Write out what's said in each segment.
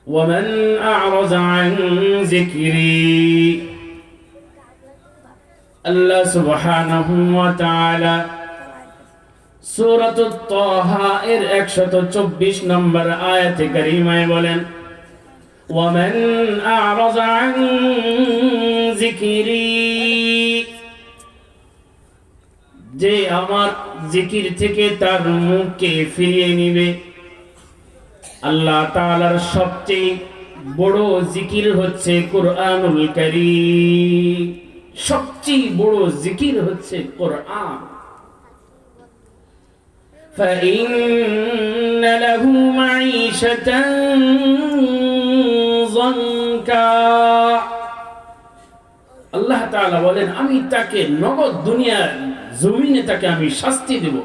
ومن أعرض عن ذكري আল্লাহ সুবহানাহু ওয়া তাআলা সূরাতুত তাহা এর 124 নম্বর আয়াতে কারীমায় বলেন ومن أعرض عن ذكري যে আমার জিকির থেকে তার মুখকে ফিরিয়ে নিবে। আল্লাহ তাআলার সবচেয়ে বড় জিকির হচ্ছে কুরআনুল কারীম। সবচেয়ে বড় জিকির হচ্ছে কোরআন। فإن له معيشة ضنكا আল্লাহ তাআলা বলেন আমি তাকে নগদ দুনিয়ার জমিনে তাকে আমি শাস্তি দেব,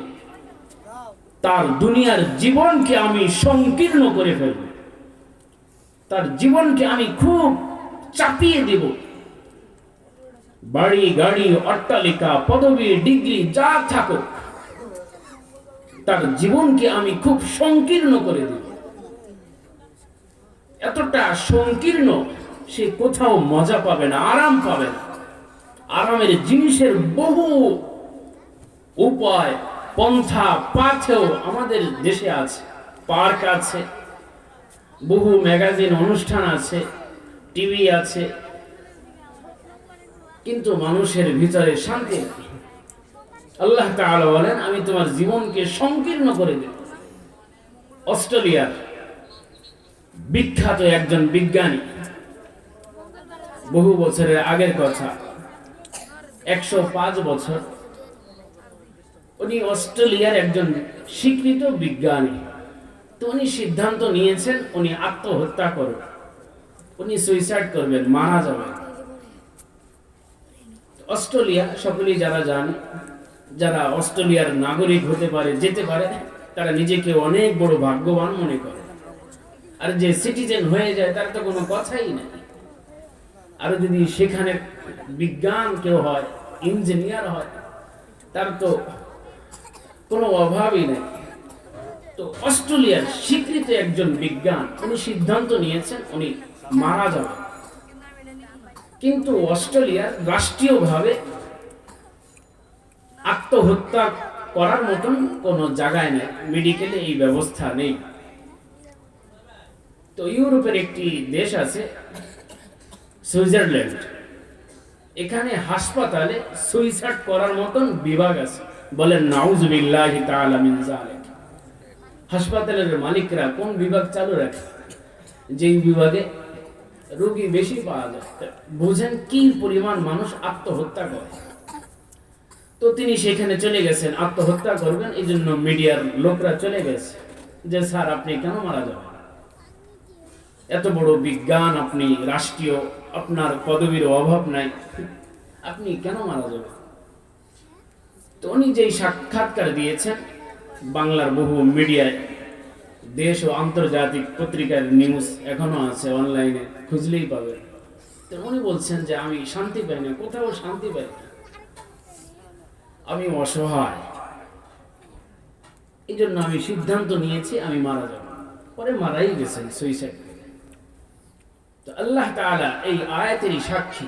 তার দুনিয়ার জীবনকে আমি সংকীর্ণ করে ফেলব, তার জীবনকে আমি খুব চাপিয়ে দেব। বাড়ি গাড়ি অট্টালিকা পদবী ডিগ্রি যা থাকুক, তার জীবনকে আমি খুব সংকীর্ণ করে দেব। এতটা সংকীর্ণ সে কোথাও মজা পাবে না, আরাম পাবে না। আরামের জিনিসের বহু উপায় পন্থা পাথেও আমাদের দেশে আছে, পার্ক আছে, বহু ম্যাগাজিন অনুষ্ঠান আছে, টিভি আছে, কিন্তু মানুষের ভিতরে শান্তি নেই। আল্লাহ তাআলা বলেন আমি তোমার জীবনকে সংকীর্ণ করে দেব। অস্ট্রেলিয়ার বিখ্যাত একজন বিজ্ঞানী, বহু বছরের আগের কথা, 105 বছর, উনি অস্ট্রেলিয়ার একজন স্বীকৃত বিজ্ঞানী। তো উনি সিদ্ধান্ত নিয়েছেন উনি আত্মহত্যা করবেন, উনি সুইসাইড করবেন, মারা যাবেন। অস্ট্রেলিয়া সকলেই যারা জানে, যারা অস্ট্রেলিয়ার নাগরিক হতে পারে, যেতে পারে, তারা নিজেকে অনেক বড় ভাগ্যবান মনে করে। আর যে সিটিজেন হয়ে যায় তার তো কোনো কথাই নেই। আর যদি সেখানে বিজ্ঞান কেউ হয়, ইঞ্জিনিয়ার হয়, তার তো কোনো অভাবই নেই। তো অস্ট্রেলিয়ার স্বীকৃত একজন বিজ্ঞান, উনি সিদ্ধান্ত নিয়েছেন উনি মারা যাবেন। কিন্তু অস্ট্রেলিয়ার রাষ্ট্রীয়ভাবে আত্মহত্যা করার মতন কোনো জায়গায় নেই, মেডিকেলে এই ব্যবস্থা নেই। তো ইউরোপের একটি দেশ আছে সুইজারল্যান্ড, এখানে হাসপাতালে সুইসাইড করার মতন বিভাগ আছে। বলেন নাউযুবিল্লাহি তাআলা মিন যালিক। হাসপাতালের মালিকরা কোন বিভাগ চালু রাখে? যেই বিভাগে রোগী বেশি পাওয়া যায়। বুঝেন কি পরিমাণ মানুষ আত্মহত্যা করে। তো তিনি সেখানে চলে গেছেন, আত্মহত্যা করবেন, এই জন্য মিডিয়ার লোকরা চলে গেছে যে স্যার আপনি কেন মারা যাবেন? এত বড় বিজ্ঞান আপনি, রাষ্ট্রীয় আপনার পদবীর অভাব নাই, আপনি কেন মারা যাবেন? তো উনি যেই সাক্ষাৎকার দিয়েছেন, বাংলার বহু মিডিয়ায়, দেশ ও আন্তর্জাতিক পত্রিকার নিউজ এখনো আছে, অনলাইনে খুঁজলেই পাবেন। তো উনি বলছেন যে আমি শান্তি পাই না, কোথাও শান্তি পাই না, আমি অসহায়, এই জন্য আমি সিদ্ধান্ত নিয়েছি আমি মারা যাব। পরে মারাই গেছেন সুইসাইড। তো আল্লাহ তাআলা এই আয়াতেরই সাক্ষী।